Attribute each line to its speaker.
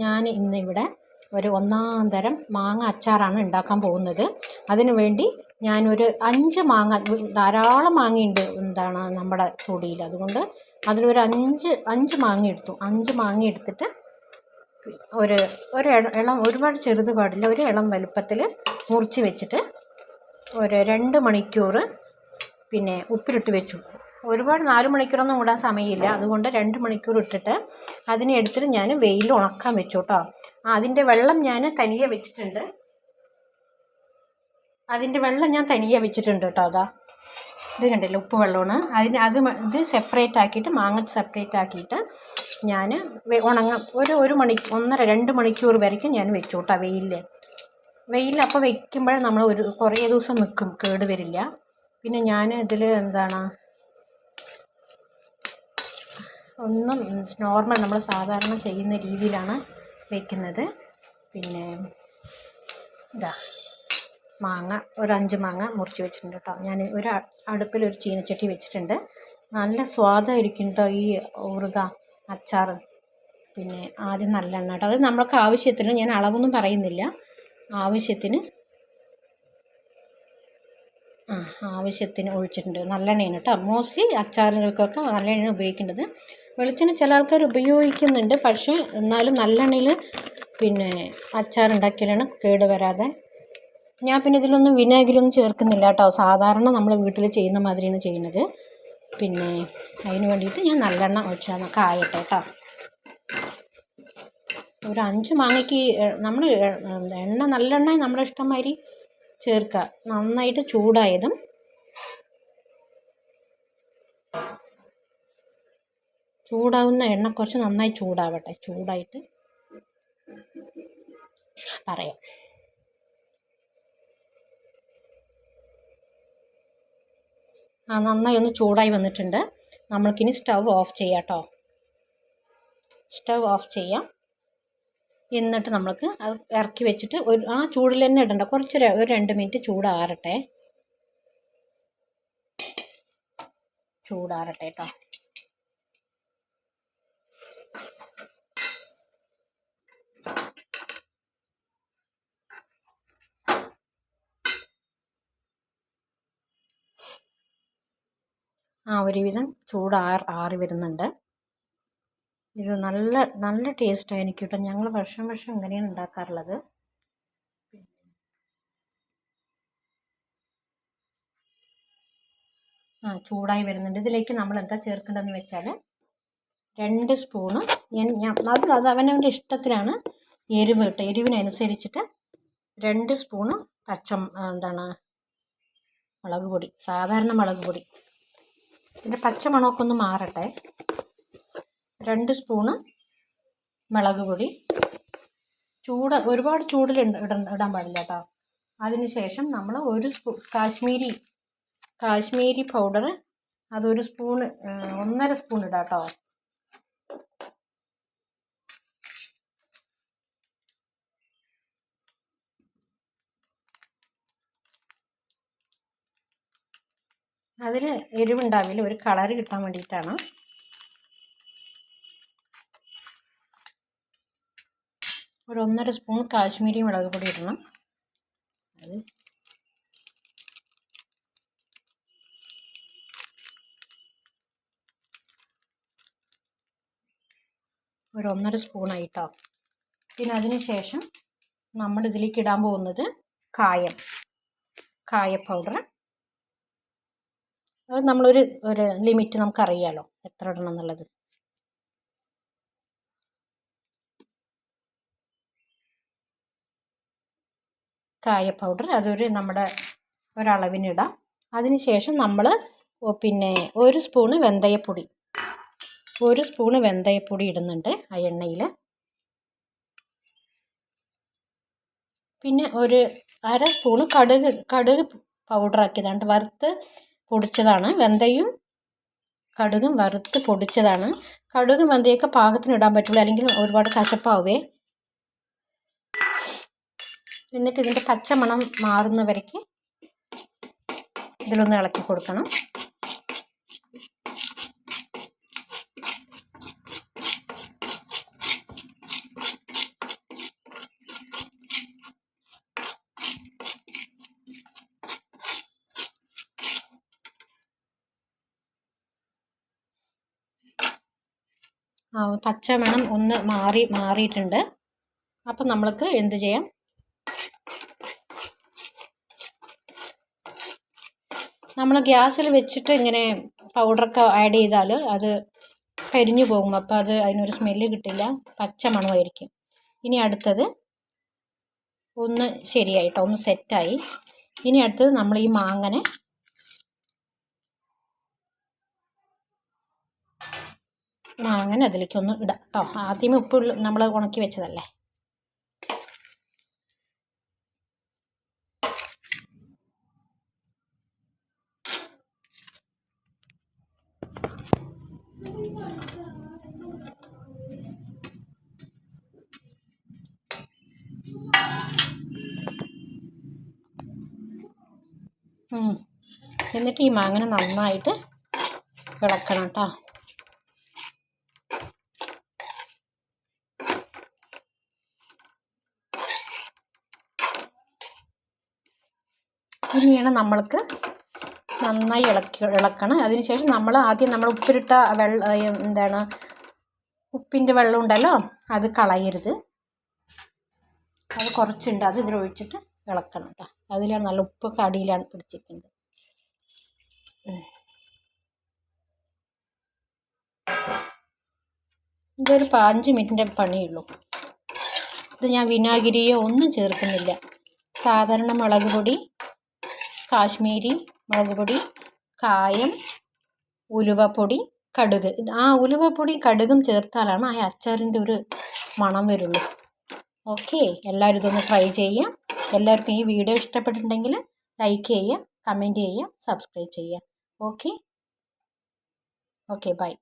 Speaker 1: ഞാൻ ഇന്നിവിടെ ഒരു ഒന്നാം തരം മാങ്ങ അച്ചാറാണ് ഉണ്ടാക്കാൻ പോകുന്നത്. അതിനു വേണ്ടി ഞാനൊരു 5 മാങ്ങ, ധാരാളം മാങ്ങയുണ്ട് നമ്മുടെ തൊടിയിൽ. അതുകൊണ്ട് അതിലൊരു 5 മാങ്ങ എടുത്തു. 5 മാങ്ങ എടുത്തിട്ട് ഒരു ഇളം, ഒരുപാട് ചെറുത് പാടില്ല, ഒരു ഇളം വലുപ്പത്തിൽ മുറിച്ച് വെച്ചിട്ട് ഒരു 2 മണിക്കൂർ പിന്നെ ഉപ്പിലിട്ട് വെച്ചു. ഒരുപാട് 4 മണിക്കൂറൊന്നും ഇടാൻ സമയമില്ല. അതുകൊണ്ട് 2 മണിക്കൂർ ഇട്ടിട്ട് അതിനെ എടുത്തിട്ട് ഞാൻ വെയിൽ ഉണക്കാൻ വെച്ചു കേട്ടോ. അതിൻ്റെ വെള്ളം ഞാൻ തനിയെ വെച്ചിട്ടുണ്ട്. കേട്ടോ. അതാ ഇത് കണ്ടില്ല, ഉപ്പ് വെള്ളമാണ്. ഇത് സെപ്പറേറ്റ് ആക്കിയിട്ട്, മാങ്ങ സെപ്പറേറ്റ് ആക്കിയിട്ട് ഞാൻ ഒരു 1.5-2 മണിക്കൂർ വരയ്ക്കും ഞാൻ വെച്ചു കേട്ടോ വെയിലിൽ. അപ്പോൾ വയ്ക്കുമ്പോൾ നമ്മൾ കുറേ ദിവസം നിൽക്കും, കേട് വരില്ല. പിന്നെ ഞാൻ ഇതിൽ ഒന്നും നോർമൽ നമ്മൾ സാധാരണ ചെയ്യുന്ന രീതിയിലാണ് വയ്ക്കുന്നത്. പിന്നെ ഇതാ മാങ്ങ, ഒരു 5 മാങ്ങ മുറിച്ച് വെച്ചിട്ടുണ്ട് കേട്ടോ. ഞാൻ ഒരു അടുപ്പിലൊരു ചീനച്ചട്ടി വെച്ചിട്ടുണ്ട്. നല്ല സ്വാദായിരിക്കും കേട്ടോ ഈ ഊറുക അച്ചാർ. പിന്നെ ആദ്യം നല്ലെണ്ണ കേട്ടോ, അത് നമ്മൾക്ക് ആവശ്യത്തിന്, ഞാൻ അളവൊന്നും പറയുന്നില്ല, ആവശ്യത്തിന് ഒഴിച്ചിട്ടുണ്ട്. നല്ലെണ്ണയാണ് കേട്ടോ. മോസ്റ്റ്ലി അച്ചാറുകൾക്കൊക്കെ നല്ലെണ്ണ ഉപയോഗിക്കേണ്ടത്. വെളിച്ചെണ്ണ ചില ആൾക്കാർ ഉപയോഗിക്കുന്നുണ്ട്, പക്ഷേ എന്നാലും നല്ലെണ്ണയിൽ പിന്നെ അച്ചാറുണ്ടാക്കിയാലാണ് കേട് വരാതെ. ഞാൻ പിന്നെ ഇതിലൊന്നും വിനാഗിരിയൊന്നും ചേർക്കുന്നില്ല കേട്ടോ. സാധാരണ നമ്മൾ വീട്ടിൽ ചെയ്യുന്ന മാതിരിയാണ് ചെയ്യുന്നത്. പിന്നെ അതിന് വേണ്ടിയിട്ട് ഞാൻ നല്ലെണ്ണ ഒഴിച്ചാൽ കായട്ടെ കേട്ടോ. ഒരു 5 മാങ്ങയ്ക്ക് നമ്മൾ എണ്ണ, നല്ലെണ്ണ നമ്മുടെ ഇഷ്ടംമാതിരി ചേർക്കുക. നന്നായിട്ട് ചൂടാവുന്ന എണ്ണ കുറച്ച് നന്നായി ചൂടാവട്ടെ. ചൂടായിട്ട് പറയാം. നന്നായി ഒന്ന് ചൂടായി വന്നിട്ടുണ്ട്. നമ്മൾക്കിനി സ്റ്റവ് ഓഫ് ചെയ്യാം കേട്ടോ. സ്റ്റവ് ഓഫ് ചെയ്യാം. എന്നിട്ട് നമ്മൾക്ക് അത് ഇറക്കി വെച്ചിട്ട് ആ ചൂടിൽ തന്നെ ഇടണ്ട, ഒരു 2 മിനിറ്റ് ചൂടാറട്ടെ കേട്ടോ. ഒരുവിധം ആറി വരുന്നുണ്ട്. ഇത് നല്ല ടേസ്റ്റായിരിക്കും കേട്ടോ. ഞങ്ങൾ വർഷം ഇങ്ങനെയാണ് ഉണ്ടാക്കാറുള്ളത്. ചൂടായി വരുന്നുണ്ട്. ഇതിലേക്ക് നമ്മൾ എന്താ ചേർക്കേണ്ടതെന്ന് വെച്ചാൽ 2 സ്പൂണ്, അത് അവനവൻ്റെ ഇഷ്ടത്തിലാണ് എരിവ് കേട്ടോ. എരിവിനനുസരിച്ചിട്ട് 2 സ്പൂണ് മുളക് പൊടി, സാധാരണ മുളക് പൊടി. ഇതിൻ്റെ പച്ചമണമൊക്കെ ഒന്ന് മാറട്ടെ. 2 സ്പൂണ് മുളക് പൊടി. ഒരുപാട് ചൂടിൽ ഇടാൻ പാടില്ല കേട്ടോ. അതിനുശേഷം നമ്മൾ 1 സ്പൂൺ കാശ്മീരി പൗഡർ, അതൊരു സ്പൂണ്, 1.5 സ്പൂൺ ഇടാം കേട്ടോ. അതിന് എരിവുണ്ടാവില്ല, ഒരു കളറ് കിട്ടാൻ വേണ്ടിയിട്ടാണ്. ഒരു 1.5 സ്പൂൺ കാശ്മീരി മുളക് പൊടി ഇടണം. അത് ഒരു 1.5 സ്പൂണായിട്ടോ. പിന്നെ അതിന് ശേഷം നമ്മൾ ഇതിലേക്ക് ഇടാൻ പോകുന്നത് കായ പൗഡർ. അത് നമ്മളൊരു ലിമിറ്റ് നമുക്കറിയാലോ എത്ര ഇടണം എന്നുള്ളത്. കായ പൗഡർ അതൊരു നമ്മുടെ ഒരളവിനിടാം. അതിന് ശേഷം നമ്മൾ പിന്നെ 1 സ്പൂണ് വെന്തയപ്പൊടി ഇടുന്നുണ്ട് ആ എണ്ണയിൽ. പിന്നെ ഒരു 1/2 സ്പൂണ് കടുക് പൗഡറാക്കിയതാണ്, വറുത്ത് പൊടിച്ചതാണ്. വെന്തയും കടുകും വറുത്ത് പൊടിച്ചതാണ്. കടുകും വെന്തയൊക്കെ പാകത്തിന് ഇടാൻ പറ്റുള്ളൂ, അല്ലെങ്കിൽ ഒരുപാട് കശപ്പാവേ. എന്നിട്ട് ഇതിൻ്റെ പച്ചമണം മാറുന്നവരേക്ക് ഇതിലൊന്ന് ഇളക്കി കൊടുക്കണം. പച്ചമണം ഒന്ന് മാറിയിട്ടുണ്ട്. അപ്പം നമ്മൾക്ക് എന്ത് ചെയ്യാം, നമ്മൾ ഗ്യാസിൽ വെച്ചിട്ട് ഇങ്ങനെ പൗഡറൊക്കെ ആഡ് ചെയ്താൽ അത് കരിഞ്ഞു പോകും. അപ്പോൾ അതിനൊരു സ്മെല്ല് കിട്ടില്ല, പച്ച മണമായിരിക്കും. ഇനി അടുത്തത് ഒന്ന് ശരിയായിട്ടോ, ഒന്ന് സെറ്റായി. ഇനി അടുത്തത് നമ്മൾ ഈ മാങ്ങനെ അതിലേക്കൊന്ന് ഇടാം കേട്ടോ. ആദ്യമേ ഉപ്പ് നമ്മൾ ഉണക്കി വെച്ചതല്ലേ. എന്നിട്ട് ഈ മാങ്ങനെ നന്നായിട്ട് ഇളക്കണം കേട്ടോ. ഇനിയാണ് നമ്മൾക്ക് നന്നായി ഇളക്കണം. അതിനുശേഷം ആദ്യം നമ്മൾ ഉപ്പിലിട്ട ഉപ്പിൻ്റെ വെള്ളം ഉണ്ടല്ലോ, അത് കളയരുത്. അത് കുറച്ചുണ്ട്, അത് ഇതിലൊഴിച്ചിട്ട് ഇളക്കണം കേട്ടോ. അതിലാണ് നല്ല ഉപ്പൊക്കെ അടിയിലാണ് പിടിച്ചിരിക്കുന്നത്. ഇതൊരു 5 മിനിറ്റിൻ്റെ പണിയുള്ളൂ. ഇത് ഞാൻ വിനാഗിരിയോ ഒന്നും ചേർക്കുന്നില്ല. സാധാരണ മുളക് പൊടി, കാശ്മീരി മുളക് പൊടി, കായം, ഉലുവപ്പൊടി, കടുക്. ഉലുവപ്പൊടി കടുകും ചേർത്താലാണ് ആ അച്ചാറിൻ്റെ ഒരു മണം വരുള്ളൂ. ഓക്കെ, എല്ലാവരും ഇതൊന്ന് ട്രൈ ചെയ്യാം. എല്ലാവർക്കും ഈ വീഡിയോ ഇഷ്ടപ്പെട്ടിട്ടുണ്ടെങ്കിൽ ലൈക്ക് ചെയ്യുക, കമൻറ്റ് ചെയ്യുക, സബ്സ്ക്രൈബ് ചെയ്യുക. Okay, by.